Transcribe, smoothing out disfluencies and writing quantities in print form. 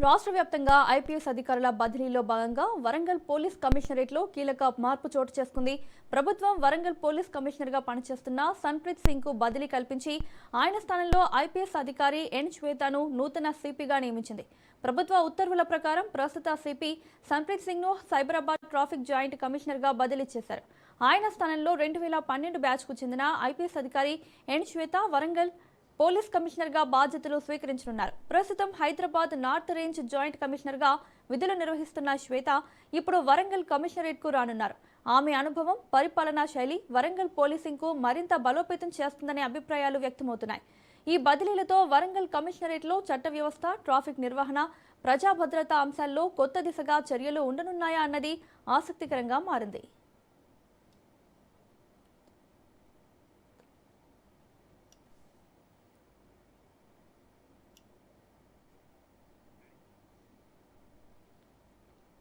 రాష్ట్ర వ్యాప్తంగా ఐపీఎస్ అధికారుల బదిలీలో భాగంగా వరంగల్ పోలీస్ కమిషనరేట్లో కీలక మార్పు చోటు చేసుకుంది. ప్రభుత్వం వరంగల్ పోలీస్ కమిషనర్గా పనిచేస్తున్న సన్ప్రీత్ సింగ్ కు బదిలీ కల్పించి ఆయన స్థానంలో ఐపీఎస్ అధికారి ఎన్ శ్వేతను నూతన సిపిగా నియమించింది. ప్రభుత్వ ఉత్తర్వుల ప్రకారం ప్రస్తుత సిపి సన్ప్రీత్ సింగ్ ను సైబరాబాద్ ట్రాఫిక్ జాయింట్ కమిషనర్గా బదిలీ చేశారు. ఆయన స్థానంలో 2012 బ్యాచ్కు చెందిన ఐపీఎస్ అధికారి ఎన్ శ్వేత వరంగల్ పోలీస్ కమిషనర్గా బాధ్యతలు స్వీకరించనున్నారు. ప్రస్తుతం హైదరాబాద్ నార్త్ రేంజ్ జాయింట్ కమిషనర్గా విధులు నిర్వహిస్తున్న శ్వేత ఇప్పుడు వరంగల్ కమిషనరేట్కు రానున్నారు. ఆమె అనుభవం, పరిపాలనా శైలి వరంగల్ పోలీసింగ్కు మరింత బలోపేతం చేస్తుందనే అభిప్రాయాలు వ్యక్తమవుతున్నాయి. ఈ బదిలీలతో వరంగల్ కమిషనరేట్లో చట్ట వ్యవస్థ, ట్రాఫిక్ నిర్వహణ, ప్రజా భద్రతా అంశాల్లో కొత్త దిశగా చర్యలు ఉండనున్నాయా అన్నది ఆసక్తికరంగా మారింది.